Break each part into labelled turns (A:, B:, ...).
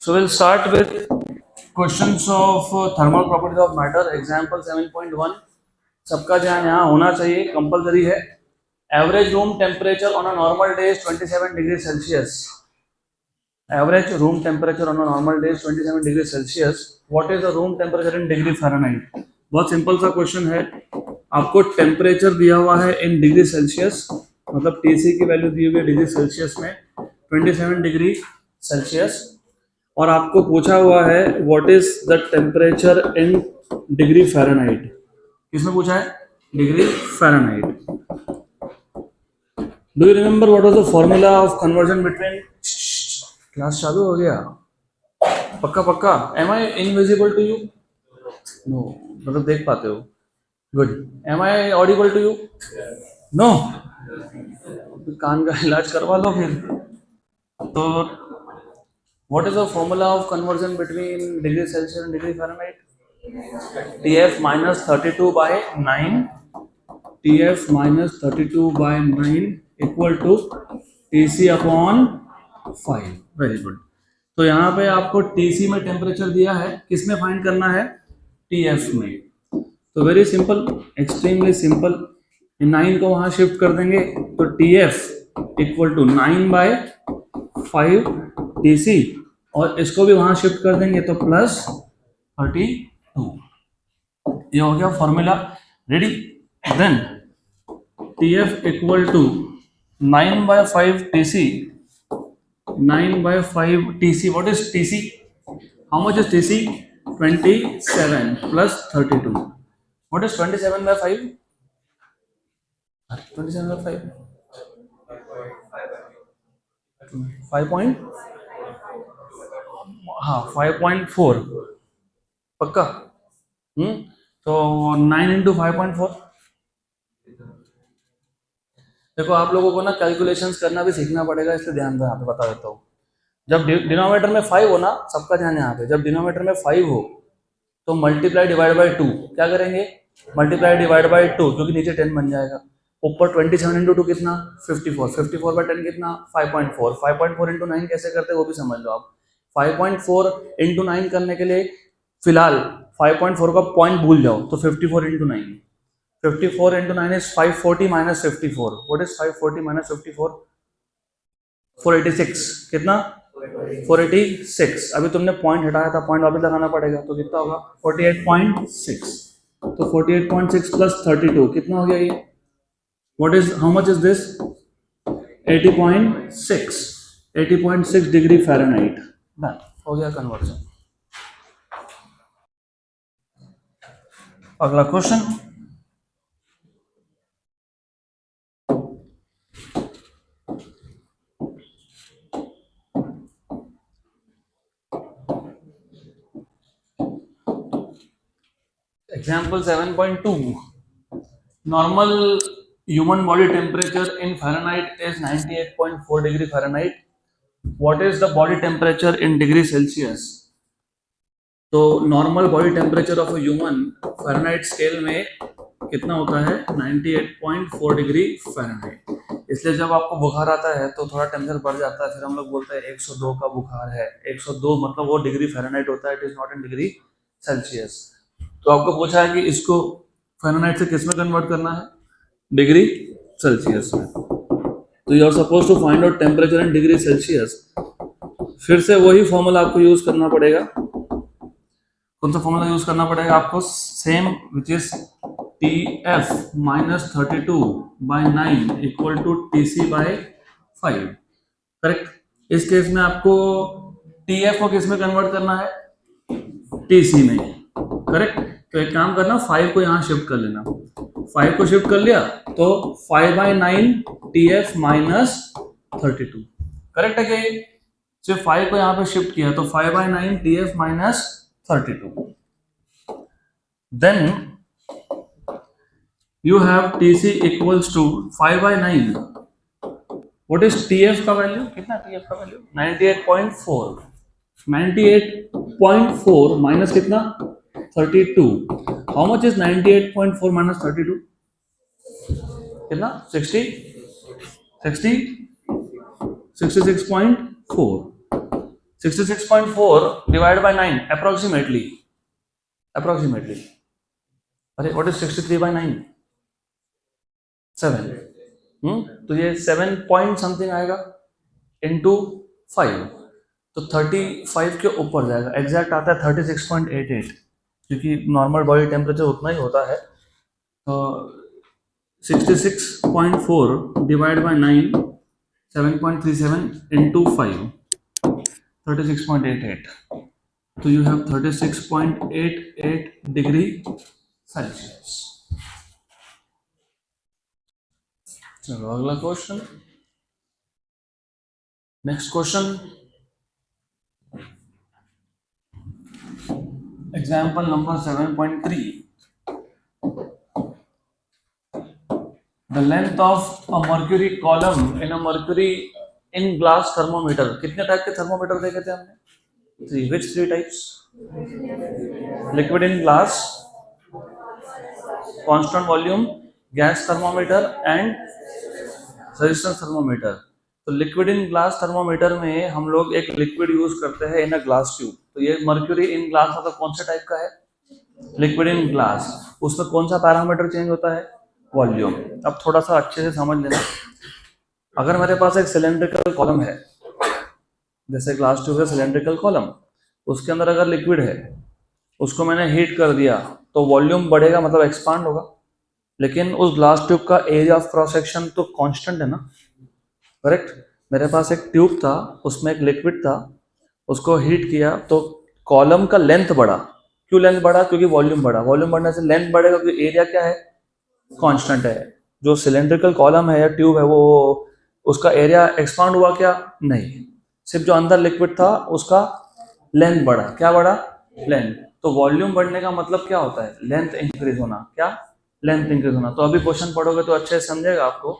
A: So we'll start with questions of thermal properties of matter. Example 7.1. सबका ध्यान यहाँ होना चाहिए, कंपलसरी है. Average room temperature on a normal day is 27 degrees Celsius. Average room temperature on a normal day is 27 degrees Celsius. What is the room temperature in degree Fahrenheit? बहुत simple सा question है. आपको temperature दिया हुआ है इन degree Celsius, मतलब TC की value दी हुई है डिग्री सेल्सियस में 27 डिग्री सेल्सियस, और आपको पूछा हुआ है what is the temperature in degree Fahrenheit. किसमें पूछा है? Degree Fahrenheit. Do you remember what was the formula of conversion between? Class चालू हो गया? पक्का पक्का? Am I invisible to you? No, मतलब देख पाते हो. Good. Am I audible to you? No. कान का इलाज करवा लो फिर. तो what is the formula of conversion between degree Celsius and degree Fahrenheit? TF minus 32 by 9. TF minus 32 by 9 equal to TC upon 5. Very good. तो यहाँ पे आपको TC में टेम्परेचर दिया है, किस में फाइंड करना है? TF में. तो वेरी सिंपल, एक्सट्रीमली सिंपल. 9 को वहाँ शिफ्ट कर देंगे तो TF equal to 9 by 5 TC, और इसको भी वहां शिफ्ट कर देंगे तो प्लस 32. ये हो गया formula. Ready? Then TF equal to 9 by 5 TC. 9 by 5 TC. What is TC? How much is TC? 27 plus 32. What is 27 by 5? 27 by 5. 5 point? हाँ 5.4. पक्का? तो 9 इंटू 5.4. देखो आप लोगों को ना कैलकुलेशंस करना भी सीखना पड़ेगा, इसलिए ध्यान दो. यहाँ पे बता देता हूँ. जब डिनोमिनेटर में 5 हो ना, सबका ध्यान यहाँ पे, जब डिनोमिनेटर में 5 हो तो मल्टीप्लाई डिवाइड बाई 2. क्या करेंगे? मल्टीप्लाई डिवाइड बाई 2, क्योंकि नीचे 10 बन जाएगा. ऊपर 27 इंटू 2 कितना? 54. 54 बाई 10 कितना? 5.4. 5.4 इंटू 9 कैसे करते हैं वो भी समझ लो आप. 5.4 इंटू 9 करने के लिए फिलहाल 5.4 का पॉइंट भूल जाओ, तो 54 into 9. 54 into 9 is 540 minus 54. What is 540 minus 54? 486. कितना? 486. अभी तुमने पॉइंट हटाया था, पॉइंट वापस लगाना पड़ेगा, तो कितना होगा? 48.6. तो 48.6 प्लस 32 कितना हो गया ये? What is, how much is this? 80.6. 80.6 degree Fahrenheit. Done हो गया कन्वर्जन. अगला question. Example 7.2. Normal human body temperature in Fahrenheit is 98.4 degree Fahrenheit. What is the body temperature in degree Celsius? तो normal body temperature of a human Fahrenheit scale में कितना होता है? 98.4 degree Fahrenheit. इसलिए जब आपको बुखार आता है तो थोड़ा टेम्परेचर बढ़ जाता है, फिर हम लोग बोलते हैं 102 का बुखार है. 102 मतलब वो डिग्री फ़ारेनहाइट होता है, it is not in degree Celsius. तो आपको पूछा है कि इसको फ़ारेनहाइट से किस में कन्वर्ट करना है? डिग्री सेल्सियस में. तो you are suppose to find out temperature in degree Celsius. फिर से वही फॉर्मूला आपको यूज करना पड़ेगा. कौन सा फॉर्मूला यूज करना पड़ेगा आपको? Same, which is TF minus 32 by 9 equal to TC by 5. Correct. इस केस में आपको TF को किस में कन्वर्ट करना है? TC में. करेक्ट. तो एक काम करना, 5 को यहाँ शिफ्ट कर लेना. 5 को शिफ्ट कर लिया तो 5 बाई 9 TF माइनस 32. करेक्ट है क्या? सिर्फ 5 को यहाँ पे शिफ्ट किया तो 5 by 9 TF minus 32. Then you have TC equals to 5 by 9. What is TF का वैल्यू? कितना TF का वैल्यू? 98.4. 98.4 माइनस कितना? 32. How much is 98.4 minus 32? कितना? 66.4. 66.4 divided by 9 approximately. अरे what is 63 by 9? 7. तो ये 7 पॉइंट समथिंग आएगा इंटू 5, तो 35 के ऊपर जाएगा। एग्जैक्ट आता है 36.88, क्योंकि नॉर्मल बॉडी टेम्परेचर उतना ही होता है। तो 66.4 डिवाइड बाय 9, 7.37 इंटू 5, 36.88। तो यू हैव 36.88 डिग्री सेल्सियस। चलो अगला question, next question, example number 7.3। The length of a mercury column in a mercury in glass thermometer। कितने टाइप के थर्मोमीटर देखे थे हमने? Which 3 types? Liquid in glass, constant volume, gas thermometer and resistance thermometer। तो liquid in glass thermometer में हम लोग एक लिक्विड यूज करते हैं इन अ ग्लास ट्यूब। तो ये मर्क्यूरी इन ग्लास मतलब कौन से टाइप का है? Liquid in glass. उसमें कौन सा पैरामीटर चेंज होता है? वॉल्यूम। अब थोड़ा सा अच्छे से समझ लेना, अगर मेरे पास एक सिलेंड्रिकल कॉलम है, जैसे ग्लास ट्यूब है सिलेंड्रिकल कॉलम, उसके अंदर अगर लिक्विड है, उसको मैंने हीट कर दिया तो वॉल्यूम बढ़ेगा, मतलब एक्सपांड होगा। लेकिन उस ग्लास ट्यूब का एरिया ऑफ क्रॉस सेक्शन तो कांस्टेंट है ना, करेक्ट? मेरे पास एक ट्यूब था, उसमें एक लिक्विड था, उसको हीट किया तो कॉलम का लेंथ बढ़ा। क्यों लेंथ बढ़ा? क्योंकि वॉल्यूम बढ़ा। वॉल्यूम बढ़ने से लेंथ बढ़ेगा, क्योंकि एरिया क्या है? कांस्टेंट है। जो सिलेंड्रिकल कॉलम है या ट्यूब है, वो उसका एरिया एक्सपांड हुआ क्या? नहीं, सिर्फ जो अंदर लिक्विड था उसका लेंथ बढ़ा। क्या बढ़ा? लेंथ। तो वॉल्यूम बढ़ने का मतलब क्या होता है? लेंथ इंक्रीज होना। क्या? लेंथ इंक्रीज होना। तो अभी क्वेश्चन पढ़ोगे तो अच्छे से समझेगा आपको।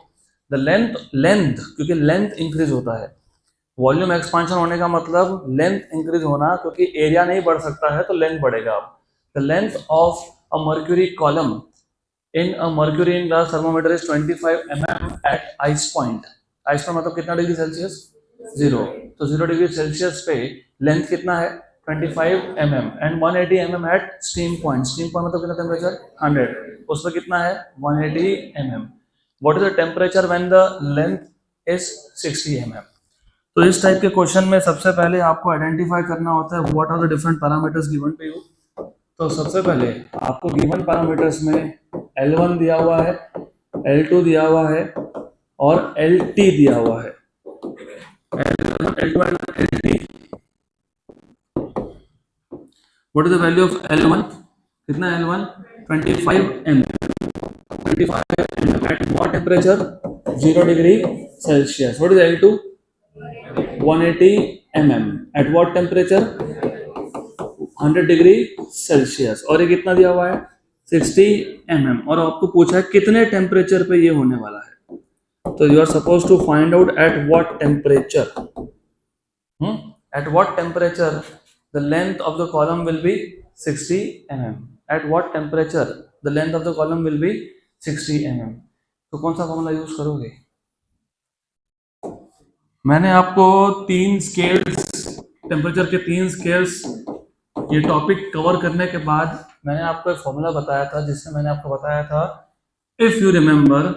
A: द लेंथ, क्योंकि लेंथ इंक्रीज होता है। वॉल्यूम एक्सपांशन होने का मतलब लेंथ इंक्रीज होना, क्योंकि एरिया नहीं बढ़ सकता है तो लेंथ बढ़ेगा। अब the length of a mercury column in a mercury in glass thermometer is 25 mm at ice point। ice point मतलब कितना डिग्री सेल्सियस? 0। तो 0 डिग्री सेल्सियस पे लेंथ कितना है? 25 mm and 180 mm at steam point। steam point मतलब कितना temperature? 100। उसमें कितना है? 180 mm। what is the temperature when the length is 60 mm? तो इस टाइप के क्वेश्चन में सबसे पहले आपको आइडेंटिफाई करना होता है what are the different parameters given to you. तो सबसे पहले आपको गिवन पैरामीटर्स में L1 दिया हुआ है, L2 दिया हुआ है और LT दिया हुआ है। L1, L2 and LT। What is the value of L1? कितना है L1? 25 mm। 25 mm at what temperature? 0 degree Celsius। What is L2? 180 mm at what temperature? 100 degree Celsius. और ये कितना दिया हुआ है? 60 mm। और आपको पूछा है कितने टेम्परेचर पे ये होने वाला है। तो you are suppose to find out at what temperature. At what temperature the length of the column will be 60 mm। At what temperature the length of the column will be 60 mm। तो कौन सा formula use करोगे? मैंने आपको 3 scales, temperature के 3 scales, ये topic cover करने के बाद मैंने आपको एक फॉर्मूला बताया था, जिसमें मैंने आपको बताया था if you remember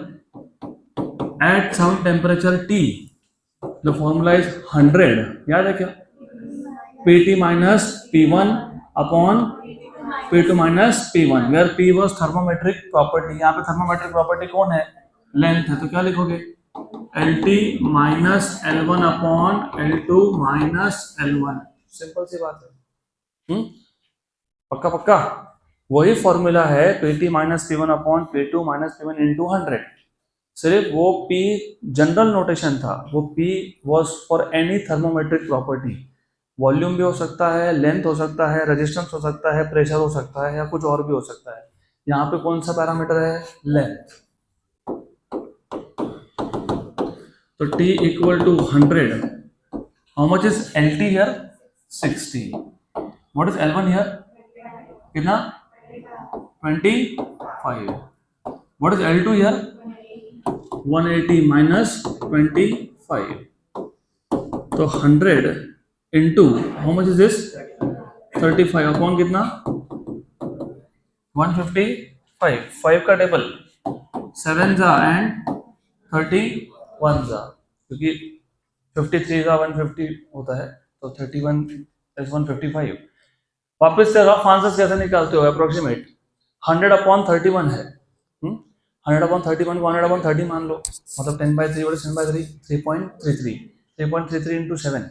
A: at some temperature T the formula is 100। याद है क्या? Pt minus P1 upon P2 minus P1 where P was thermometric property. यहाँ पे थर्मोमेट्रिक प्रॉपर्टी कौन है? लेंथ है। तो क्या लिखोगे? LT minus L1 upon L2 minus L1। Simple सी बात है। पक्का पक्का वही फॉर्मूला है Pt minus P1 upon P2 minus P1 into 100। सिर्फ वो P जनरल नोटेशन था, वो P was for any thermometric property. Volume भी हो सकता है, लेंथ हो सकता है, रेजिस्टेंस हो सकता है, प्रेशर हो सकता है, या कुछ और भी हो सकता है। यहाँ पे कौन सा पैरामीटर है? लेंथ। तो T equal to 100। How much is LT here? 60। What is L1 here? कितना? 25। What is L2 here? 180 minus 25। तो 100 into how much is this 35 upon कितना 155 5 का टेबल 7 जा एंड 31 जा क्योंकि 53 का 150 होता है तो 31 इज 155। वापस से रफ आंसर कैसे निकालते हो अप्रोक्सीमेट 100 अपॉन 31 है 100 अपॉन 31 को 100 अपॉन 30 मान लो मतलब 10/3 बटे 10/3 3.33 3.33 इंटू 7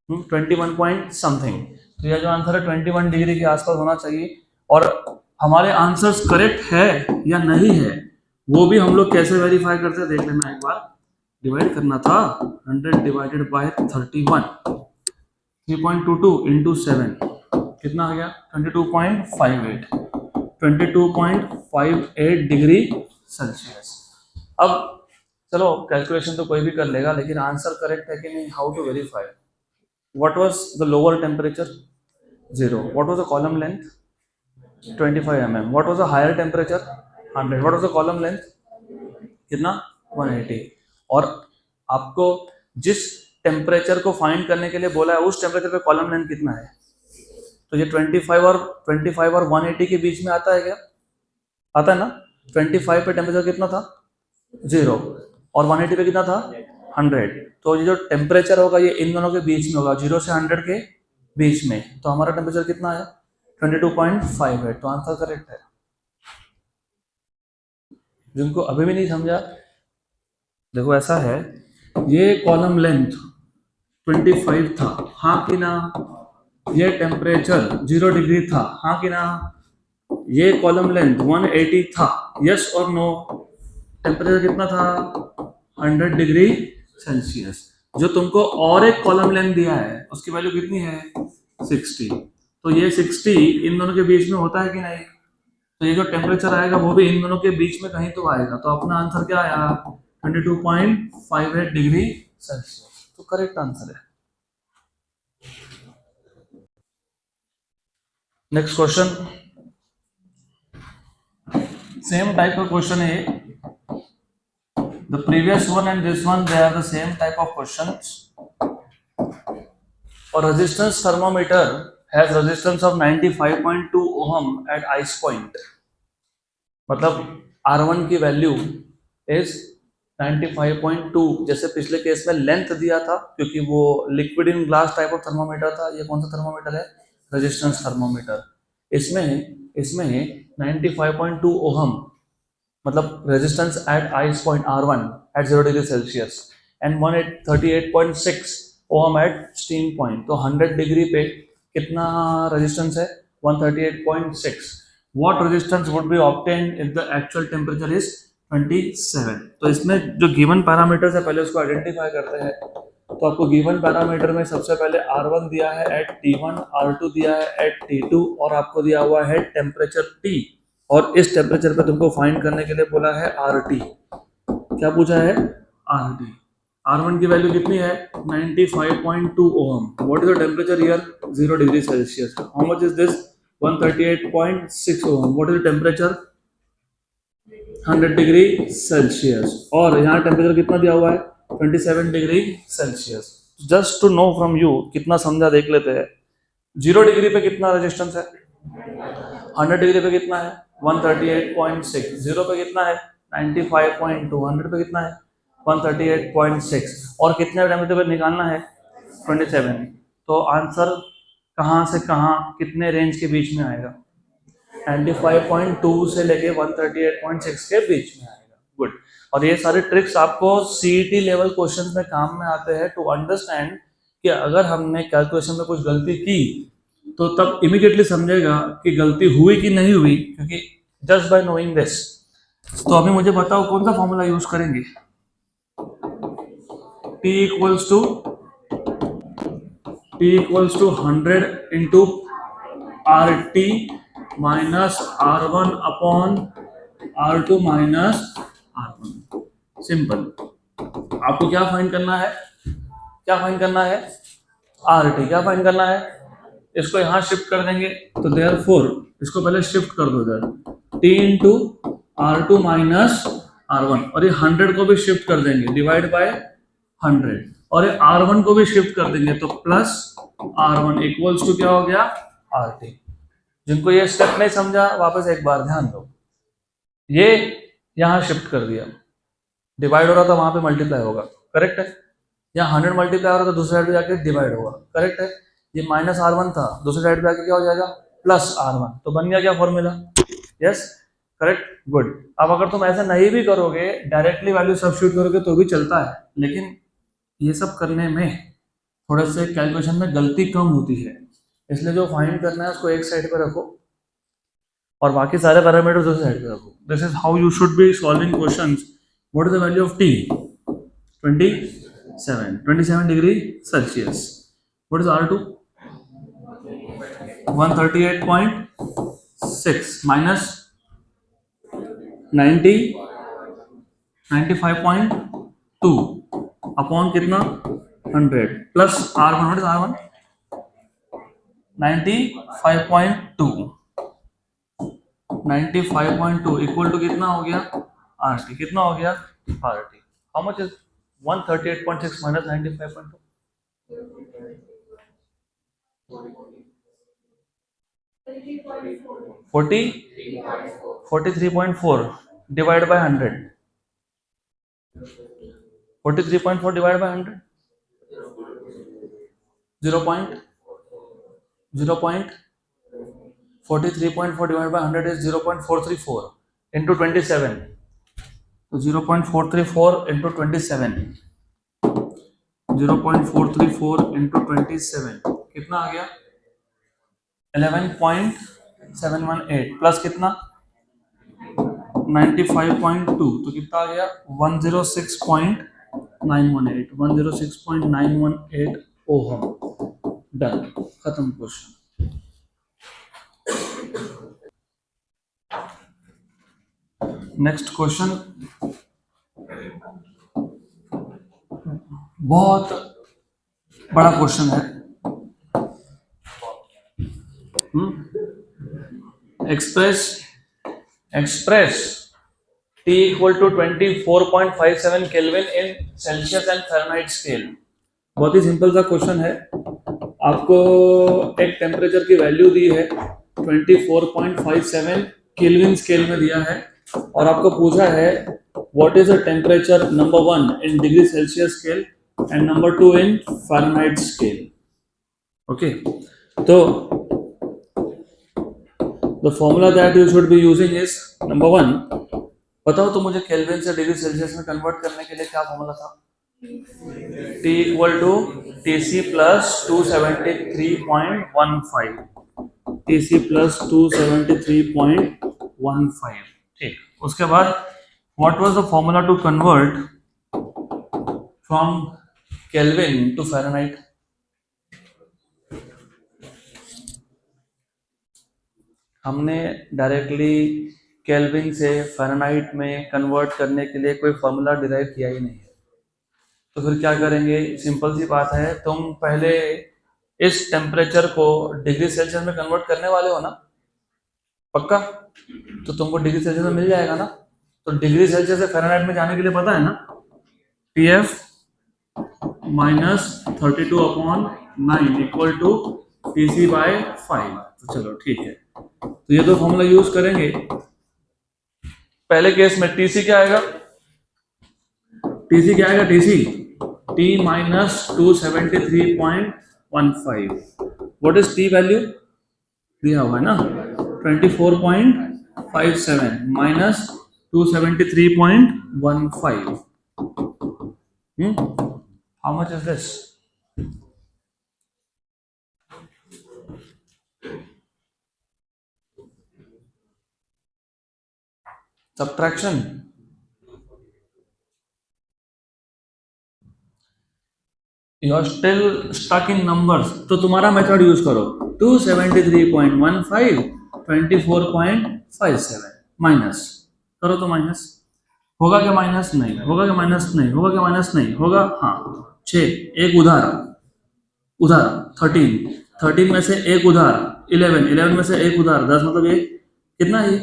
A: 21 पॉइंट समथिंग। तो यह जो आंसर है 21 डिग्री के आसपास होना चाहिए। और हमारे आंसर्स करेक्ट है या नहीं है वो भी हम लोग कैसे वेरीफाई करते हैं देख लेना एक बार। डिवाइड करना था 100 डिवाइडेड बाय 31 3.22 इंटू 7 कितना आ गया 22.58 22.58 डिग्री सेल्सियस। अब चलो कैलकुलेशन तो कोई भी कर लेगा लेकिन आंसर करेक्ट है कि नहीं how to verify. What was the lower temperature? 0. What was the column length? 25 mm. What was the higher temperature? 100. What was the column length? कितना 180। और आपको जिस टेम्परेचर को फाइंड करने के लिए बोला है उस टेम्परेचर पे कॉलम लेंथ कितना है। तो ये 25 और 180 के बीच में आता है क्या? आता है ना। 25 पे टेम्परेचर कितना था 0 और 180 पे कितना था 100। तो ये जो टेम्परेचर होगा ये इन दोनों के बीच में होगा 0 से 100 के बीच में। तो हमारा टेम्परेचर कितना है 22.58। तो आंसर करेक्ट है। जिनको अभी भी नहीं समझा देखो ऐसा है ये कॉलम लेंथ 25 था हाँ कि ना। ये टेम्परेचर 0 डिग्री था हाँ कि ना। ये कॉलम लेंथ 180 था यस और नो। टेम्परेचर कितना था 100 डिग्री सेल्सियस। जो तुमको और एक कॉलम लेंथ दिया है उसकी वैल्यू कितनी है 60। तो ये 60 इन दोनों के बीच में होता है कि नहीं। तो ये जो टेम्परेचर आएगा वो भी इन दोनों के बीच में कहीं तो आएगा। तो अपना आंसर क्या आया 22.58 डिग्री सेल्सियस। तो करेक्ट आंसर है। नेक्स्ट क्वेश्चन सेम टाइप का क्वेश्चन है। The previous one and this one they are the same type of questions. A resistance thermometer has resistance of 95.2 ohm at ice point. मतलब R1 की value is 95.2। जैसे पिछले case में length दिया था क्योंकि वो liquid in glass type of thermometer था। ये कौन सा थर्मोमीटर है रेजिस्टेंस थर्मोमीटर। इसमें 95.2 ओहम मतलब resistance at ice point R1 at 0 degree Celsius and 138.6 ohm at steam point. तो 100 डिग्री पे कितना रेजिस्टेंस है 138.6। What resistance would be obtained if the actual temperature is 27। तो इसमें जो गिवन पैरामीटर्स है पहले उसको आइडेंटिफाई करते हैं। तो आपको गिवन पैरामीटर में सबसे पहले R1 दिया है एट T1 R2 दिया है एट T2 और आपको दिया हुआ है टेम्परेचर T। और इस टेम्परेचर पे तुमको फाइंड करने के लिए बोला है RT। क्या पूछा है RT। R1 की वैल्यू कितनी है 95.2 ohm. What is the temperature here 0 degree Celsius. How much is this 138.6 ohm. What is the temperature 100 degree Celsius. और यहाँ टेम्परेचर कितना दिया हुआ है 27 degree Celsius. Just to know from you कितना समझा देख लेते हैं। 0 डिग्री पे कितना रेजिस्टेंस है 100 डिग्री पे कितना है 138.6। 0 पे कितना है 95.2। 100 पे कितना है 138.6 और कितने टेम्परेचर पे निकालना है 27। तो आंसर कहाँ से कहाँ कितने रेंज के बीच में आएगा 95.2 से लेके 138.6 के बीच में आएगा। गुड। और ये सारे ट्रिक्स आपको सीईटी लेवल क्वेश्चन में काम में आते हैं टू अंडरस्टैंड कि अगर हमने कैलकुलेशन में कुछ गलती की तो तब इमीडिएटली समझेगा कि गलती हुई कि नहीं हुई क्योंकि जस्ट बाय नोइंग दिस। तो अभी मुझे बताओ कौन सा फॉर्मूला यूज करेंगे। T equals to 100 into RT minus R1 upon R2 minus R1। Simple. आपको क्या फाइंड करना है RT। क्या फाइंड करना है इसको यहाँ शिफ्ट कर देंगे तो देयरफॉर इसको पहले शिफ्ट कर दो इधर T into R2 minus R1 और ये 100 को भी शिफ्ट कर देंगे डिवाइड बाय 100 और ये R1 को भी शिफ्ट कर देंगे तो प्लस R1 इक्वल्स टू क्या हो गया RT। जिनको ये स्टेप नहीं समझा वापस एक बार ध्यान दो, ये यहां शिफ्ट कर दिया, डिवाइड हो रहा था वहां पे मल्टीप्लाई होगा, करेक्ट है। यहाँ 100 मल्टीप्लाई हो रहा था दूसरे साइड पे जाके डिवाइड होगा, करेक्ट है। ये माइनस R1 था, दूसरे साइड पे जाके क्या हो जाएगा प्लस R1, तो बन गया क्या फॉर्मूला, यस करेक्ट गुड। अब अगर तुम ऐसा नहीं भी करोगे, डायरेक्टली वैल्यू सब्स्टिट्यूट करोगे तो भी चलता है, लेकिन ये सब करने में थोड़े से कैलकुलेशन में गलती कम होती है, इसलिए जो फाइंड करना है उसको एक साइड पे रखो और बाकी सारे पैरामीटर्स दूसरी साइड पे रखो। This is how you should be solving questions. What is the value of T, 27 degree Celsius. What is R2, 138.6 minus 95.2 upon कितना 100 plus R1, what is R1, 95.2 equal to कितना हो गया RT, कितना हो गया RT, how much is 138.6 minus 95.2, 43.4 divide by 100, 43.4 divide by 100 43.4 divided by 100 is 0.434 into 27, तो 0.434 into 27, 0.434 into 27 कितना आ गया 11.718 प्लस कितना 95.2, तो कितना आ गया 106.918, 106.918 ओहम। डन, खत्म क्वेश्चन। नेक्स्ट क्वेश्चन बहुत बड़ा क्वेश्चन है। Express T equal to 24.57 Kelvin in Celsius and Fahrenheit scale. बहुत ही सिंपल सा क्वेश्चन है। आपको एक टेम्परेचर की वैल्यू दी है 24.57 केल्विन स्केल में दिया है और आपको पूछा है what is the temperature number 1 in degree Celsius scale and number 2 in Fahrenheit scale. Okay, तो the formula that you should be using is number 1, बताओ तो मुझे केल्विन से डिग्री सेल्सियस में कन्वर्ट करने के लिए क्या फॉर्मूला था, T equal to TC plus 273.15, TC plus 273.15। ठीक, उसके बाद what was the formula to convert from Kelvin to Fahrenheit. हमने डायरेक्टली केल्विन से फ़ारेनहाइट में कन्वर्ट करने के लिए कोई फॉर्मूला डिराइव किया ही नहीं है, तो फिर क्या करेंगे, सिंपल सी बात है, तुम पहले इस टेम्परेचर को डिग्री सेल्सियस में कन्वर्ट करने वाले हो ना, पक्का, तो तुमको डिग्री सेल्सियस में मिल जाएगा ना। तो डिग्री सेल्सियस से फ़ारेनहाइट में जाने के लिए पता है ना, PF minus 32/9 equal to TC by 5। तो चलो ठीक है, तो ये दो फॉर्मूला यूज करेंगे। पहले केस में TC क्या आएगा, TC क्या आएगा, T minus 273.15। What is T value दिया हुआ है ना 24.57 minus 273.15। How much is this, subtraction, you are still stuck in numbers, तो तुम्हारा मेथड यूज करो 273.15 24.57 माइनस करो, तो माइनस होगा क्या, माइनस नहीं होगा क्या, माइनस नहीं होगा क्या, माइनस नहीं होगा, हाँ 6, एक उधार 13 में से एक उधार 11 में से एक उधार 10, मतलब ये कितना है,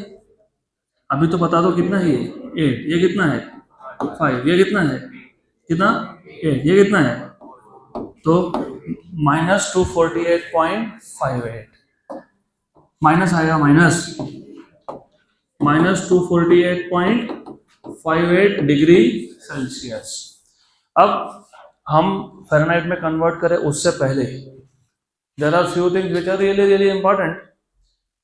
A: अभी तो बता दो कितना है, ये 8, ये कितना है 5, ये कितना है, कितना 8, ये कितना है तो -248.58 माइनस आएगा, -248.58 डिग्री सेल्सियस। अब हम फ़ारेनहाइट में कन्वर्ट करें उससे पहले there are few things which are really really important.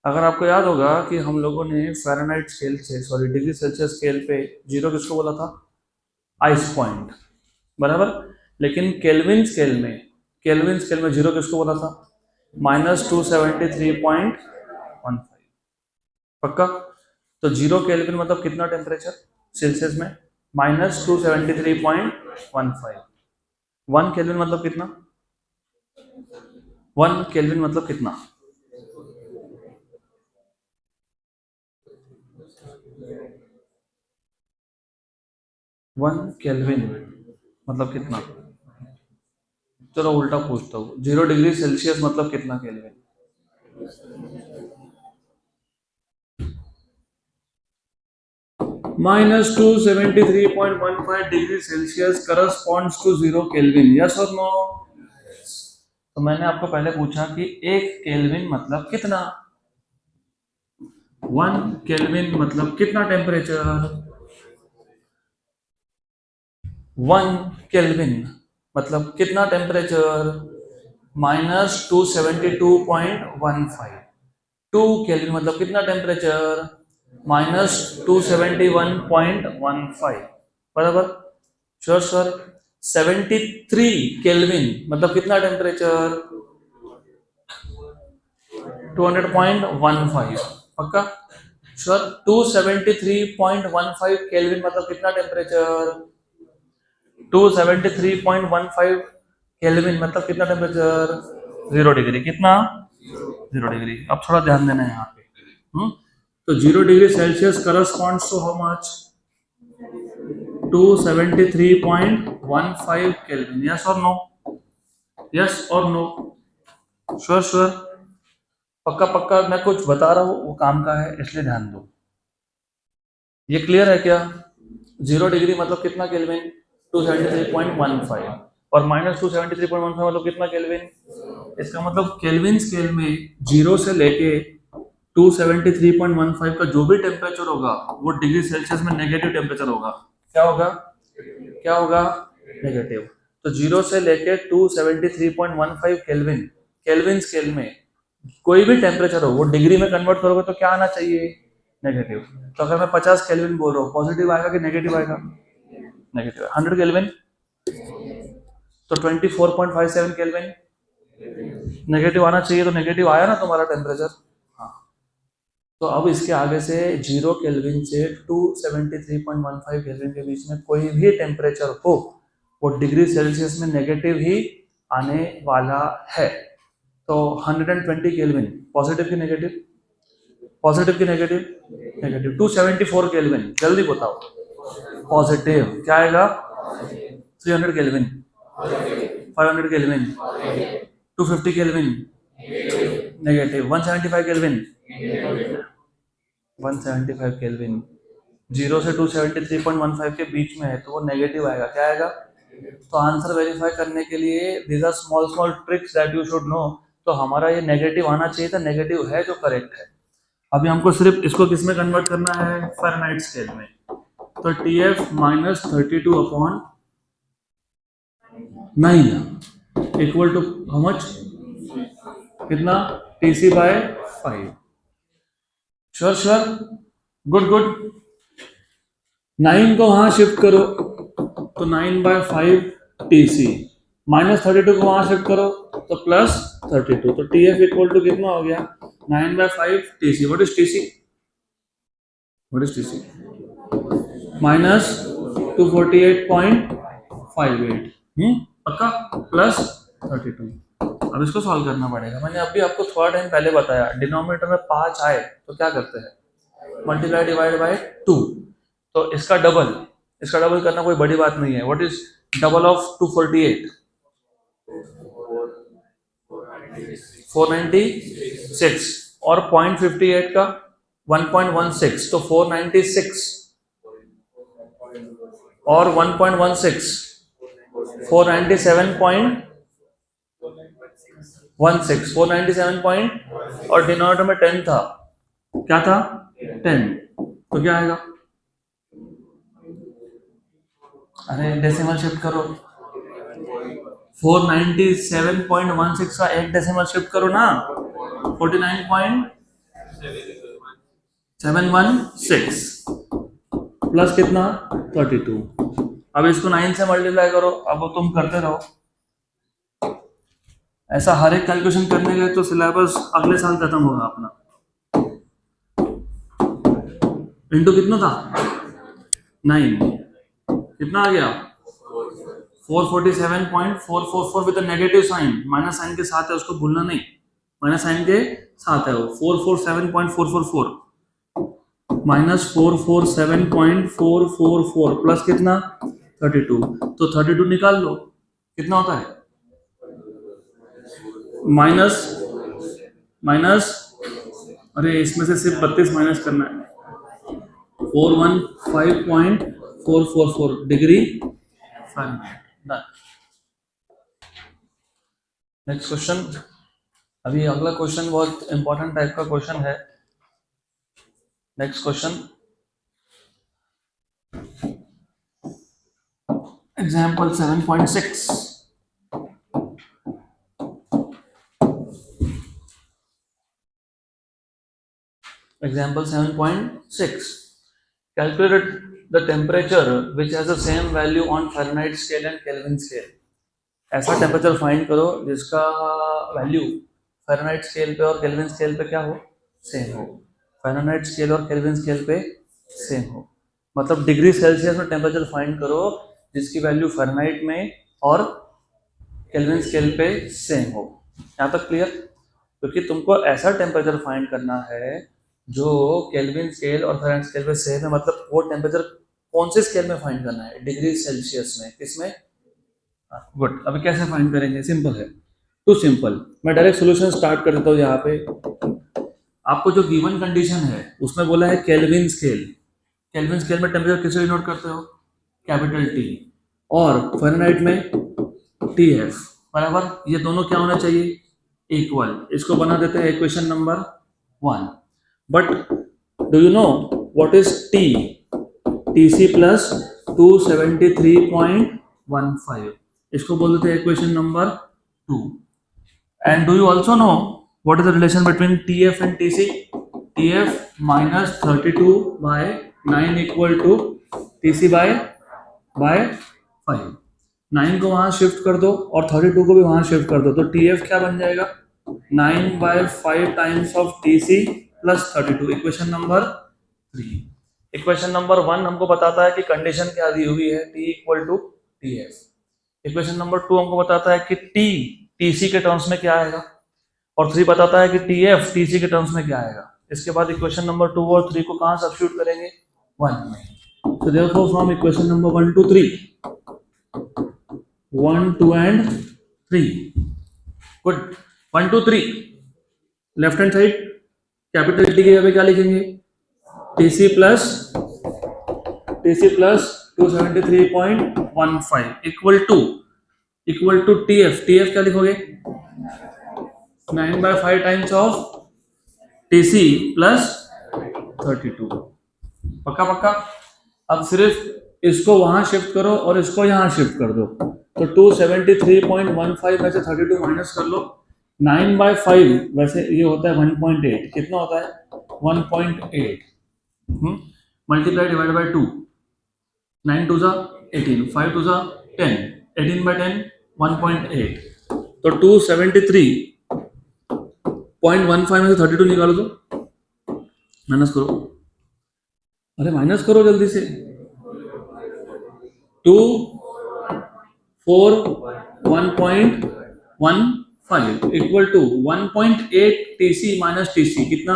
A: अगर आपको याद होगा कि हम लोगों ने फ़ारेनहाइट स्केल से, सॉरी, डिग्री सेल्सियस स्केल पे जीरो किसको बोला था? आइस पॉइंट, बराबर। लेकिन केल्विन स्केल में जीरो किसको बोला था? -273.15। पक्का? तो जीरो केल्विन मतलब कितना टेम्परेचर सेल्सियस में? -273.15। 1 केल्विन मतलब कितना? 1 केल्विन मतलब कितना? 1 केल्विन मतलब कितना? चलो उल्टा पूछता हूँ, 0 डिग्री सेल्सियस मतलब कितना Kelvin? -273.15 degree Celsius corresponds to 0 Kelvin, yes और नो? तो मैंने आपको पहले पूछा कि 1 केल्विन मतलब कितना? 1 केल्विन मतलब कितना टेम्परेचर? 1 केल्विन मतलब कितना टेम्परेचर? -272.15। 2 केल्विन मतलब कितना टेम्परेचर? -271.15, बराबर। Sure sir. 73 केल्विन मतलब कितना टेम्परेचर? 200.15, पक्का? श्योर। 273.15 केल्विन मतलब कितना टेम्परेचर? 273.15 केल्विन मतलब कितना टेम्परेचर? 0 डिग्री। कितना? 0 डिग्री। अब थोड़ा ध्यान देना है यहाँ पे। तो 0 degree Celsius corresponds to how much? 273.15 Kelvin, yes और नो? यस और नो? श्योर श्योर, पक्का पक्का। मैं कुछ बता रहा हूँ वो काम का है, इसलिए ध्यान दो। ये क्लियर है क्या? 0 डिग्री मतलब कितना केल्विन? 273.15। और -273.15 मतलब कितना केल्विन? इसका मतलब केल्विन स्केल में 0 से लेके 273.15 का जो भी टेम्परेचर होगा वो डिग्री सेल्सियस में नेगेटिव टेम्परेचर होगा। क्या होगा? क्या होगा? नेगेटिव। तो 0 से लेके 273.15 केल्विन, केल्विन स्केल में कोई भी टेम्परेचर हो वो डिग्री में कन्वर्ट करोगे तो क्या आना चाहिए? नेगेटिव। तो अगर मैं 50 केल्विन बोल रहा हूँ, पॉजिटिव आएगा कि नेगेटिव आएगा? नेगेटिव। 100 केल्विन तो 24.57 केल्विन नेगेटिव आना चाहिए, तो नेगेटिव आया ना तुम्हारा टेम्परेचर। हाँ। तो अब इसके आगे से 0 केल्विन से 273.15 केल्विन के बीच में कोई भी टेम्परेचर हो वो डिग्री सेल्सियस में नेगेटिव ही आने वाला है। तो 120 केल्विन पॉजिटिव की नेगेटिव? पॉजिटिव की नेगेटिव? नेगेटिव। 274 केल्विन, जल्दी बताओ। पॉजिटिव। क्या आएगा? 300 kelvin? 500 kelvin? 250 kelvin? Negative. 175 kelvin? 175 kelvin 0 से 273.15 के बीच में है तो वो नेगेटिव आएगा। क्या आएगा? तो आंसर वेरीफाई करने के लिए these are small small tricks that you should know. तो हमारा ये नेगेटिव आना चाहिए था, नेगेटिव है जो करेक्ट है। अभी हमको सिर्फ इसको किस में कन्वर्ट करना है? फ़ारेनहाइट स्केल में। तो TF -32/9 equal to how much? कितना? TC/5। Sure sure, good good. 9 को वहां शिफ्ट करो तो 9/5 TC, -32 को वहां शिफ्ट करो तो +32। तो TF इक्वल टू कितना हो गया? 9/5 TC। What is TC? What is TC? -248.58। पक्का? +32। अब इसको सॉल्व करना पड़ेगा। मैंने अभी आपको थोड़ा टाइम पहले बताया, डिनोमिनेटर में 5 आए तो क्या करते हैं? Multiply divide by 2। तो इसका डबल करना कोई बड़ी बात नहीं है। What is double of 248? 496। और 0.58 का 1.16, तो 496 और 1.16 497.5 497 पॉइंट और डिनोमिनेटर में 10 था, क्या था 10, तो क्या आएगा? अरे डेसिमल शिफ्ट करो, 497.16 का एक डेसिमल शिफ्ट करो ना, 49.716 प्लस कितना 32। अब इसको 9 से मल्टीप्लाई करो, अब तुम करते रहो ऐसा, हर एक कैलकुलेशन करने गए तो सिलेबस अगले साल खत्म होगा अपना। इंटू कितना था 9, कितना आ गया 447.444 with negative sign, minus sign के साथ है, उसको भूलना नहीं, माइनस साइन के साथ है वो, 447.444 माइनस 447.444 प्लस कितना 32, तो 32 निकाल लो, कितना होता है माइनस माइनस, अरे इसमें से सिर्फ 32 माइनस करना है, 415.444 डिग्री फारेनहाइट। नेक्स्ट क्वेश्चन, अभी अगला क्वेश्चन बहुत इंपॉर्टेंट टाइप का क्वेश्चन है। Next question, example 7.6, example 7.6, calculate the temperature which has the same value on Fahrenheit scale and Kelvin scale। ऐसा टेम्परेचर फाइंड करो जिसका वैल्यू फ़ारेनहाइट स्केल पे और केल्विन स्केल पे क्या हो, सेम हो। फ़ारेनहाइट स्केल और केल्विन स्केल पे सेम हो, मतलब डिग्री सेल्सियस में टेम्परेचर फाइंड करो जिसकी वैल्यू फ़ारेनहाइट में और केल्विन स्केल पे सेम हो। यहाँ तक क्लियर? क्योंकि तुमको ऐसा टेम्परेचर फाइंड करना है जो केल्विन स्केल और फ़ारेनहाइट स्केल पे सेम है, मतलब वो टेम्परेचर कौन से स्केल में फाइंड करना है, डिग्री सेल्सियस में, किसमें? गुड। अभी कैसे फाइंड करेंगे? सिंपल है, टू सिंपल। मैं डायरेक्ट सॉल्यूशन स्टार्ट कर देता हूँ। यहाँ पे आपको जो गिवन कंडीशन है उसमें बोला है केल्विन स्केल, केल्विन स्केल में टेम्परेचर किसे डिनोट करते हो, कैपिटल टी, और फ़ारेनहाइट में टी एफ, बराबर। ये दोनों क्या होना चाहिए, इक्वल। इसको बना देते हैं equation number 1। But do you know what is T? T C plus 273.15, इसको बोल देते हैं equation number 2। And do you also know what is the relation between T F and T C? T F minus 32/9 equal to T C by 5। 9 को वहां shift कर दो और 32 को भी वहां शिफ्ट कर दो, तो टी एफ क्या बन जाएगा, 9/5 times of T C plus 32, equation number 3। Equation number 1 हमको बताता है कि कंडीशन क्या दी हुई है, T equal to T F. Equation number 2 हमको बताता है कि टी टीसी के टर्म्स में क्या आएगा, और 3 बताता है कि टी एफ टीसी के टर्म्स में क्या आएगा। इसके बाद इक्वेशन नंबर 2 और 3 को कहाँ सब्स्टिट्यूट करेंगे, 1 में। So therefore from equation number 1 to 3, 1, 2 and 3, good। 1, 2, 3 left hand side capital T के जगह पे क्या लिखेंगे, TC plus 273.15 equal to T F क्या लिखोगे, 9/5 टाइम्स ऑफ टीसी प्लस 32। पक्का पक्का। अब सिर्फ इसको वहां शिफ्ट करो और इसको यहां शिफ्ट कर दो, तो 273.15 में से 32 माइनस कर लो। 9/5 वैसे ये होता है 1.8, कितना होता है 1.8, मल्टीप्लाई डिवाइड बाई 2, 9 2 जा 18, 5 2 जा 10, 18/10 1.8, तो 273.15 में से 32 निकालो, तो माइनस करो, अरे माइनस करो जल्दी से, 2 4 1.15 equal to 1.8 TC minus TC, कितना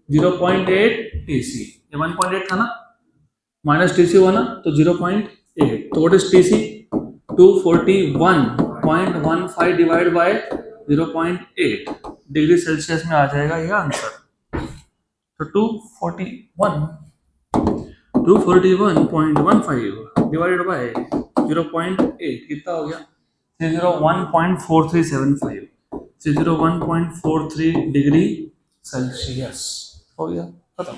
A: 0.8 टीसी, ये 1.8 था ना, माइनस टीसी हुआ ना, तो 0.8, तो what is TC, 241.15 divide by 0.8 degree Celsius में आ जाएगा ये आंसर। तो 241.15 डिवाइडेड बाय 0.8 कितना हो गया, 301.4375। C0 1.43 डिग्री सेल्सियस हो गया खत्म।